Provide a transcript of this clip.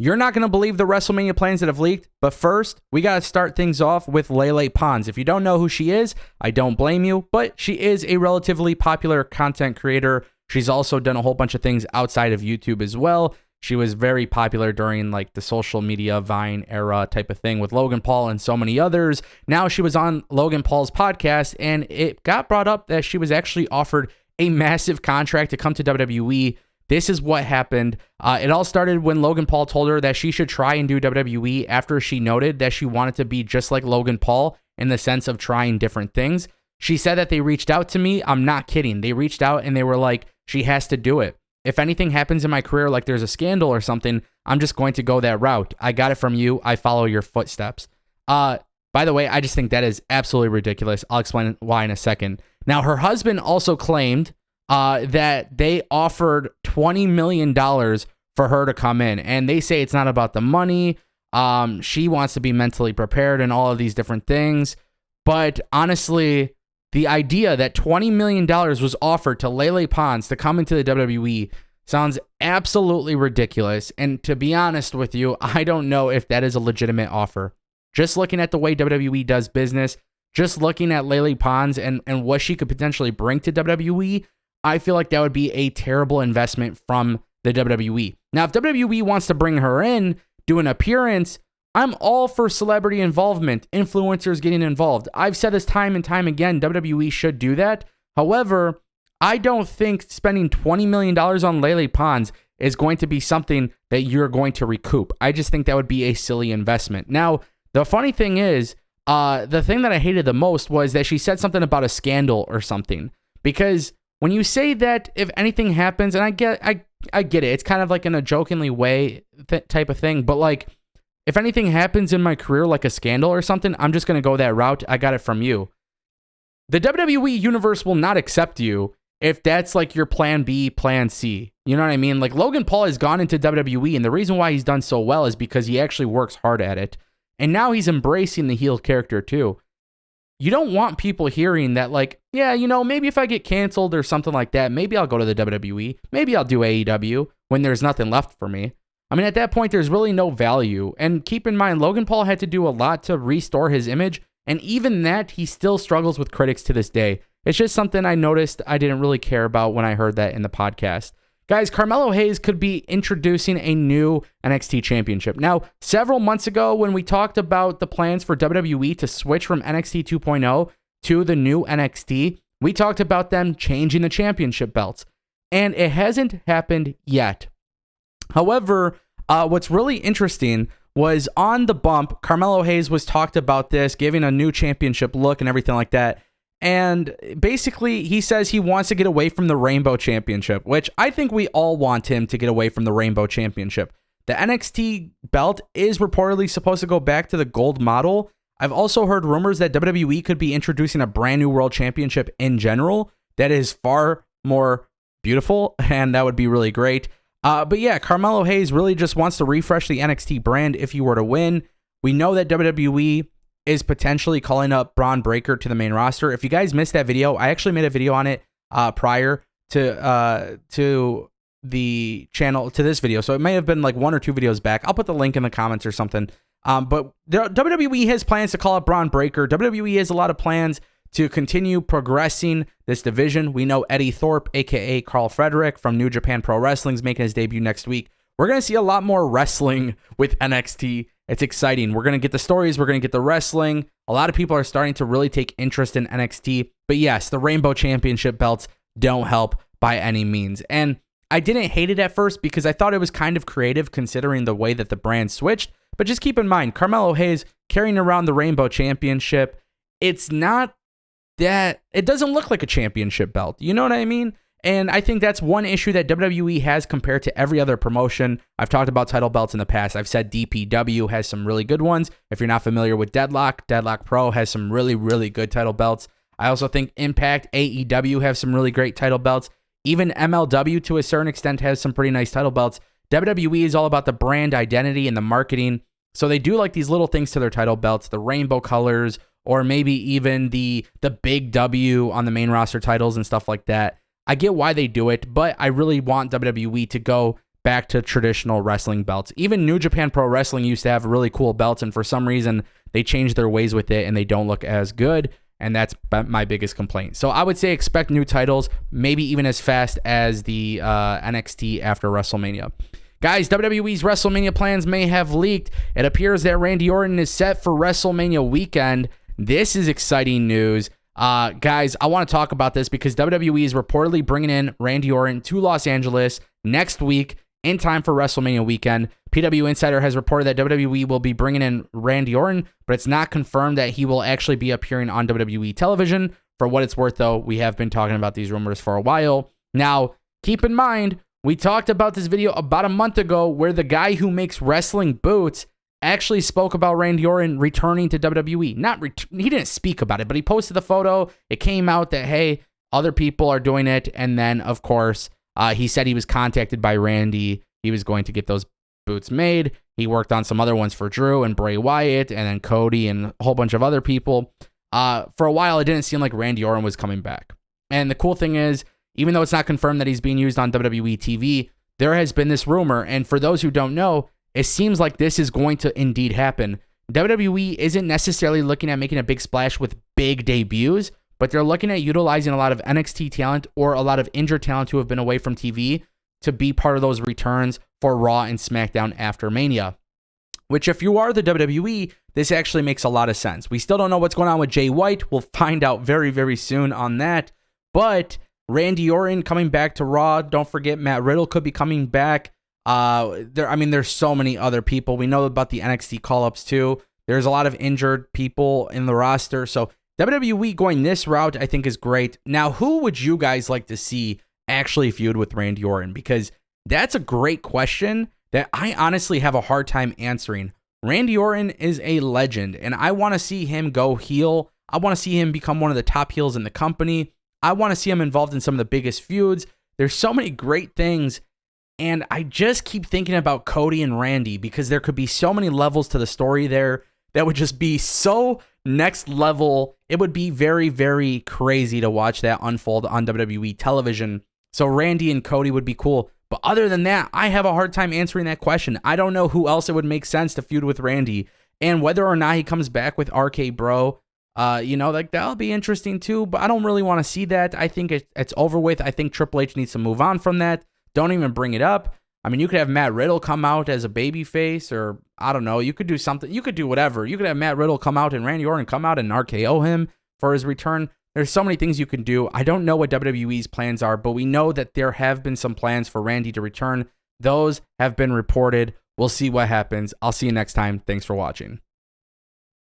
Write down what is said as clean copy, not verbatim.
You're not going to believe the WrestleMania plans that have leaked, but first, we got to start things off with Lele Pons. If you don't know who she is, I don't blame you, but she is a relatively popular content creator. She's also done a whole bunch of things outside of YouTube as well. She was very popular during like the social media Vine era type of thing with Logan Paul and so many others. Now she was on Logan Paul's podcast, and it got brought up that she was actually offered a massive contract to come to WWE. This is what happened. It all started when Logan Paul told her that she should try and do WWE after she noted that she wanted to be just like Logan Paul in the sense of trying different things. She said that they reached out to me. I'm not kidding. They reached out and they were like, she has to do it. If anything happens in my career, like there's a scandal or something, I'm just going to go that route. I got it from you. I follow your footsteps. By the way, I just think that is absolutely ridiculous. I'll explain why in a second. Now, her husband also claimed that they offered $20 million for her to come in. And they say it's not about the money. She wants to be mentally prepared and all of these different things. But honestly, the idea that $20 million was offered to Lele Pons to come into the WWE sounds absolutely ridiculous. And to be honest with you, I don't know if that is a legitimate offer. Just looking at the way WWE does business, just looking at Lele Pons and what she could potentially bring to WWE, I feel like that would be a terrible investment from the WWE. Now, if WWE wants to bring her in, do an appearance, I'm all for celebrity involvement, influencers getting involved. I've said this time and time again, WWE should do that. However, I don't think spending $20 million on Lele Pons is going to be something that you're going to recoup. I just think that would be a silly investment. Now, the funny thing is, the thing that I hated the most was that she said something about a scandal or something. Because when you say that if anything happens, and I get it, it's kind of like in a jokingly way type of thing, but like, if anything happens in my career, like a scandal or something, I'm just going to go that route. I got it from you. The WWE universe will not accept you if that's like your plan B, plan C. You know what I mean? Like Logan Paul has gone into WWE, and the reason why he's done so well is because he actually works hard at it. And now he's embracing the heel character too. You don't want people hearing that like, yeah, you know, maybe if I get canceled or something like that, maybe I'll go to the WWE. Maybe I'll do AEW when there's nothing left for me. I mean, at that point, there's really no value. And keep in mind, Logan Paul had to do a lot to restore his image. And even that, he still struggles with critics to this day. It's just something I noticed I didn't really care about when I heard that in the podcast. Guys, Carmelo Hayes could be introducing a new NXT championship. Now, several months ago, when we talked about the plans for WWE to switch from NXT 2.0 to the new NXT, we talked about them changing the championship belts. And it hasn't happened yet. However, what's really interesting was on the bump, Carmelo Hayes was talked about this, giving a new championship look and everything like that. And basically, he says he wants to get away from the Rainbow Championship, which I think we all want him to get away from the Rainbow Championship. The NXT belt is reportedly supposed to go back to the gold model. I've also heard rumors that WWE could be introducing a brand new world championship in general that is far more beautiful, and that would be really great. But yeah, Carmelo Hayes really just wants to refresh the NXT brand if he were to win. We know that WWE is potentially calling up Braun Breaker to the main roster. If you guys missed that video, I actually made a video on it prior to the channel, to this video. So it may have been like 1 or 2 videos back. I'll put the link in the comments or something. But WWE has plans to call up Braun Breaker. WWE has a lot of plans to continue progressing this division. We know Eddie Thorpe, a.k.a. Carl Frederick from New Japan Pro Wrestling, is making his debut next week. We're going to see a lot more wrestling with NXT. It's exciting. We're going to get the stories. We're going to get the wrestling. A lot of people are starting to really take interest in NXT. But yes, the Rainbow Championship belts don't help by any means. And I didn't hate it at first because I thought it was kind of creative considering the way that the brand switched. But just keep in mind, Carmelo Hayes carrying around the Rainbow Championship, it's not that, it doesn't look like a championship belt. You know what I mean? And I think that's one issue that WWE has compared to every other promotion. I've talked about title belts in the past. I've said DPW has some really good ones. If you're not familiar with Deadlock Pro has some really, really good title belts. I also think Impact, AEW have some really great title belts. Even MLW to a certain extent has some pretty nice title belts. WWE is all about the brand identity and the marketing. So they do like these little things to their title belts, the rainbow colors, or maybe even the big W on the main roster titles and stuff like that. I get why they do it, but I really want WWE to go back to traditional wrestling belts. Even New Japan Pro Wrestling used to have really cool belts, and for some reason, they changed their ways with it, and they don't look as good, and that's my biggest complaint. So I would say expect new titles, maybe even as fast as the NXT after WrestleMania. Guys, WWE's WrestleMania plans may have leaked. It appears that Randy Orton is set for WrestleMania weekend. This is exciting news. Guys, I want to talk about this because WWE is reportedly bringing in Randy Orton to Los Angeles next week in time for WrestleMania weekend. PW Insider has reported that WWE will be bringing in Randy Orton, but it's not confirmed that he will actually be appearing on WWE television. For what it's worth, though, we have been talking about these rumors for a while. Now, keep in mind, we talked about this video about a month ago where the guy who makes wrestling boots actually spoke about Randy Orton returning to WWE. He didn't speak about it, but he posted the photo. It came out that, hey, other people are doing it. And then, of course, he said he was contacted by Randy. He was going to get those boots made. He worked on some other ones for Drew and Bray Wyatt and then Cody and a whole bunch of other people. For a while, it didn't seem like Randy Orton was coming back. And the cool thing is, even though it's not confirmed that he's being used on WWE TV, there has been this rumor. And for those who don't know, it seems like this is going to indeed happen. WWE isn't necessarily looking at making a big splash with big debuts, but they're looking at utilizing a lot of NXT talent or a lot of injured talent who have been away from TV to be part of those returns for Raw and SmackDown after Mania. Which, if you are the WWE, this actually makes a lot of sense. We still don't know what's going on with Jay White. We'll find out very, very soon on that. But Randy Orton coming back to Raw. Don't forget, Matt Riddle could be coming back. There's so many other people. We know about the NXT call-ups too. There's a lot of injured people in the roster. So WWE going this route, I think, is great. Now, who would you guys like to see actually feud with Randy Orton? Because that's a great question that I honestly have a hard time answering. Randy Orton is a legend, and I want to see him go heel. I want to see him become one of the top heels in the company. I want to see him involved in some of the biggest feuds. There's so many great things, and I just keep thinking about Cody and Randy because there could be so many levels to the story there that would just be so next level. It would be very, very crazy to watch that unfold on WWE television. So Randy and Cody would be cool. But other than that, I have a hard time answering that question. I don't know who else it would make sense to feud with Randy. And whether or not he comes back with RK Bro, that'll be interesting too. But I don't really want to see that. I think it's over with. I think Triple H needs to move on from that. Don't even bring it up. I mean, you could have Matt Riddle come out as a babyface, or I don't know. You could do something. You could do whatever. You could have Matt Riddle come out and Randy Orton come out and RKO him for his return. There's so many things you can do. I don't know what WWE's plans are, but we know that there have been some plans for Randy to return. Those have been reported. We'll see what happens. I'll see you next time. Thanks for watching.